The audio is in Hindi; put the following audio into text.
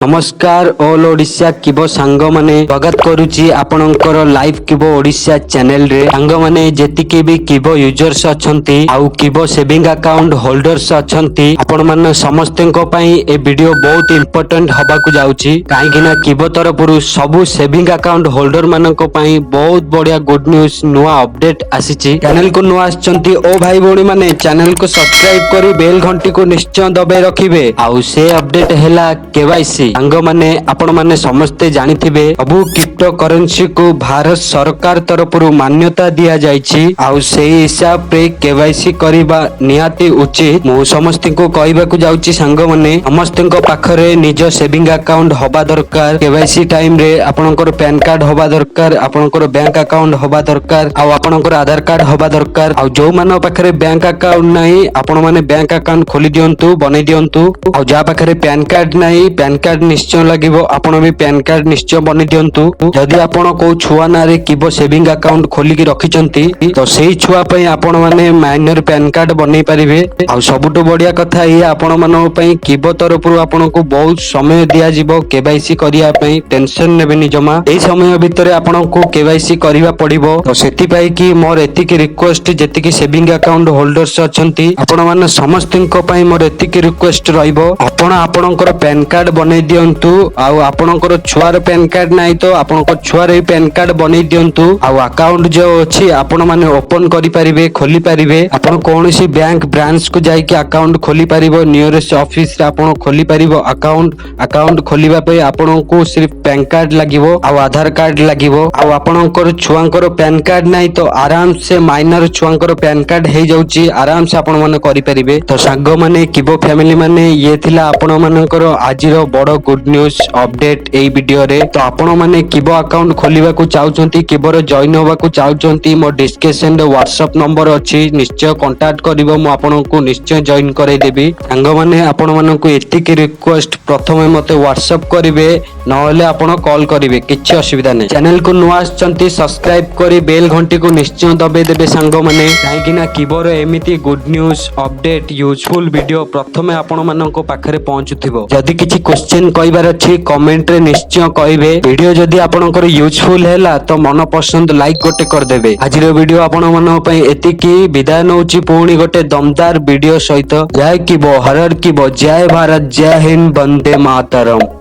नमस्कार ऑल ओडिशा किबो सांग माने स्वागत करुची आपणकर लाइव किबो ओडिशा चैनल रे सांग माने जेतिके भी किबो यूजर्स अछंती आउ किबो सेविंग अकाउंट होल्डर्स अछंती आपण माने समस्तनको पई ए वीडियो बहुत इंपोर्टेंट हबा को जाउची काहे कि ना किबो तरफरु सबु सेविंग अकाउंट होल्डर मानको पई बहुत बढ़िया गुड न्यूज नुवा अपडेट आसीची। चैनल को नुवा आछंती ओ भाई भौणी माने चैनल को सब्सक्राइब करी बेल घंटी को निश्चय दबे रखिबे आउ से अपडेट हैला केवाईसी सांग माने आपण माने समस्ते जानिथिबे सबु क्रिप्टो करेंसी को भारत सरकार तरफरु मान्यता दिया जायछि आउ सेही हिसाब रे केवाईसी करिबा निहाती उचित। मु समस्त को कहबा को जाउछि सांग माने समस्तको पाखरे निज सेविंग अकाउंट होबा दरकार। केवाईसी टाइम रे आपनकर पैन कार्ड होबा दरकार, आपनकर बैंक अकाउंट होबा दरकार आउ आपनकर आधार कार्ड होबा दरकार। आउ जो मानो पाखरे बैंक अकाउंट नाही आपण माने बैंक अकाउंट खोली दियंतु बनै दियंतु आउ जा पाखरे पैन कार्ड नाही पैन कार्ड निश्चय लागिबो आपण भी पैन कार्ड निश्चय बनै दियंतु। जदि आपण को छुआ ना रे किबो सेविंग अकाउंट खोली की रखिचंती तो सेही छुआ पई आपण माने माइनर पैन कार्ड बनै परिबे। आउ सबुटो बढ़िया कथा ये आपण मानो पई किबो तरफरु आपण को बहुत समय दिया जिवो केवाईसी करिया पई। टेंशन नेबेनी जमा एई समय भितरे आपण को केवाईसी करिवा पड़िबो। तो सेति पई कि मोर एतिकी रिक्वेस्ट जेतिकी सेविंग अकाउंट होल्डर्स अछंती आपण माने समस्तनको पई मोर एतिकी रिक्वेस्ट रहइबो आपण आपणकर पैन कार्ड बनै दियंतु आउ आपणकर छुआर पैन कार्ड नाही तो आपणकर छुआर ही पैन कार्ड बनै दियंतु। आउ अकाउंट जो अछि आपण माने ओपन करि परिबे खोली परिबे। आपण कोनोसी बैंक ब्रांच को जाई कि अकाउंट खोली परिबो नियरेस्ट ऑफिस रे आपण खोली परिबो अकाउंट खोलिबा पे आपण को सिर्फ पैन कार्ड लागिवो आउ आधार कार्ड लागिवो। आउ आपणकर छुआंकर पैन कार्ड नाही तो आराम से माइनर छुआंकर पैन कार्ड हे जाउची आराम से आपण माने करि परिबे। तो सांगो माने किबो फैमिली माने ये थिला आपण मानकर आजिरो बड़ गुड न्यूज अपडेट एई वीडियो रे। तो आपण माने किबो अकाउंट खोलिबा को चाहुचंती किबोर जॉइन होबा को चाहुचंती मो डिस्क्रिप्शन रे व्हाट्सएप नंबर अछि निश्चय कांटेक्ट करिवो मु आपण को निश्चय जॉइन कराई देबी। सांग माने आपण मानकु एतिकी रिक्वेस्ट प्रथमे मते व्हाट्सएप करिवे नहले आपण कॉल करिवे किछि असुविधा नै। चैनल को नुआ आछंती सब्सक्राइब करी बेल घंटी को निश्चय दबे देबे सांग माने काहे कि ना किबोर एमिति good news update useful video प्रथमे आपण मानको पाखरे पहुंचुथिबो। जदि किछि क्वेश्चन कहिबार अछि कमेंट रे निश्चय कहिबे। वीडियो जदि आपनकर यूजफुल हैला तो मन पसंद लाइक गोटे कर देबे। आजिर वीडियो आपण मन पई एतिकी विदाय नउची पुणी गोटे दमदार वीडियो सहित। जय किबो हरर किबो जय भारत जय हिंद वंदे मातरम।